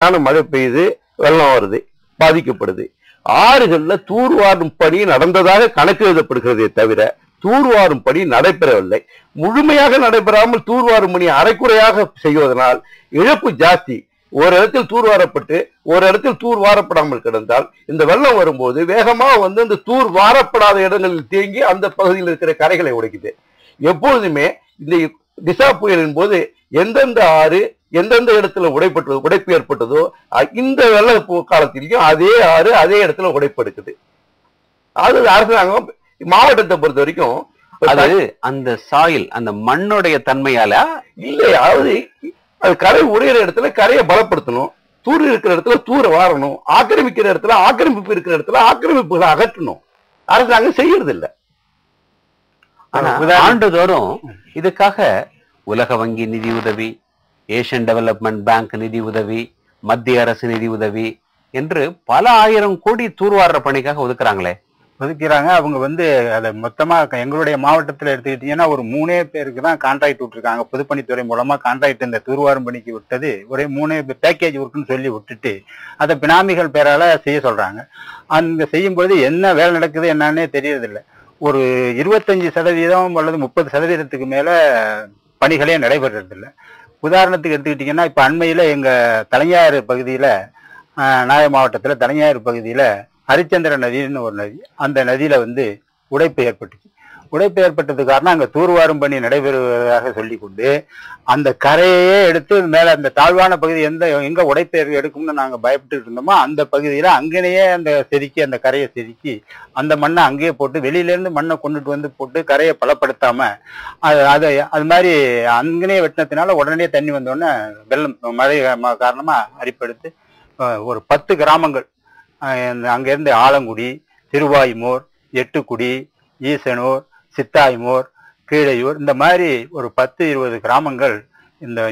கரெக்டான மழை பெய்யுது, வெள்ளம் வருது, பாதிக்கப்படுது. ஆறுகள்ல தூர்வாரும் பணி நடந்ததாக கணக்கு எழுதப்படுகிறதே தவிர தூர்வாரும் பணி நடைபெறவில்லை. முழுமையாக நடைபெறாமல் தூர்வாரும் பணி அரைக்குறையாக செய்வதனால் இழப்பு ஜாஸ்தி. ஒரு இடத்தில் தூர்வாரப்பட்டு ஒரு இடத்தில் தூர் வாரப்படாமல் கிடந்தால் இந்த வெள்ளம் வரும்போது வேகமா இந்த தூர் வாரப்படாத இடங்களில் தேங்கி அந்த பகுதியில் இருக்கிற கரைகளை உடைக்குது. எப்பொழுதுமே இந்த டிசா புயலின் போது எந்தெந்த ஆறு எந்தெந்த இடத்துல உடைப்பு ஏற்பட்டதோ இந்த வெள்ள காலத்திலையும் அதே ஆறு அதே இடத்துல உடைப்பு எடுக்குது. அது அரசாங்கம் மாவட்டத்தை பொறுத்த வரைக்கும் அந்த சாயில் அந்த மண்ணுடைய தன்மையால இல்லை, அதாவது அது கரை உடையிற இடத்துல கரையை பலப்படுத்தணும், தூர் இருக்கிற இடத்துல தூரை வாரணும், ஆக்கிரமிக்கிற இடத்துல ஆக்கிரமிப்பு இருக்கிற இடத்துல ஆக்கிரமிப்புகளை அகற்றணும். அரசாங்கம் செய்யறது இல்லை. ஆண்டுதோறும் இதுக்காக உலக வங்கி நிதி உதவி, ஏசியன் டெவலப்மெண்ட் பேங்க் நிதி உதவி, மத்திய அரசு நிதி உதவி என்று பல ஆயிரம் கோடி தூர்வார பணிக்காக ஒதுக்குறாங்களே. ஒதுக்கிறாங்க. அவங்க அதை மொத்தமா எங்களுடைய மாவட்டத்தில் எடுத்துக்கிட்டீங்கன்னா ஒரு 3 பேருக்கு தான் கான்ட்ராக்ட் விட்டுருக்காங்க. பொதுப்பணித்துறை மூலமா கான்ட்ராக்ட் இந்த தூர்வாரும் பணிக்கு விட்டது ஒரே 3 பேக்கேஜ் ஒர்க்குன்னு சொல்லி விட்டுட்டு அதை பினாமிகள் பேரால செய்ய சொல்றாங்க. அங்க செய்யும்போது என்ன வேலை நடக்குது என்னன்னே தெரியறதில்லை. ஒரு 25% அல்லது 30% மேல பணிகளே நடைபெறதில்லை. உதாரணத்துக்கு எடுத்துக்கிட்டீங்கன்னா இப்ப அண்மையில எங்க தலைஞாயிறு பகுதியில நாகை மாவட்டத்துல தலைஞாயிறு பகுதியில ஹரிச்சந்திர நதினு ஒரு நதி, அந்த நதியில உடைப்பு ஏற்பட்டுச்சு. உடைப்பு ஏற்பட்டது காரணம் அங்க தூர்வாரும் பணி நடைபெறுவதாக சொல்லி கொண்டு அந்த கரையே எடுத்து மேல அந்த தாழ்வான பகுதி எங்க உடைப்பு எடுக்கும்னு நாங்க பயப்பட்டு இருந்தோமோ அந்த பகுதியில அங்கேயே அந்த கரையை செதுக்கி அந்த மண்ணை அங்கேயே போட்டு வெளியில இருந்து மண்ணை கொண்டுட்டு போட்டு கரையை பலப்படுத்தாம அது மாதிரி அங்கேயே வெட்டினதுனால உடனே தண்ணி வந்தோடனே வெள்ளம் மழை காரணமா அரிப்பெடுத்து ஒரு 10 கிராமங்கள் அங்கிருந்து ஆலங்குடி, திருவாய்மூர், எட்டுக்குடி, ஈசனூர், சித்தாய்மூர், கீழையூர் இந்த மாதிரி ஒரு 10-20 கிராமங்கள் இந்த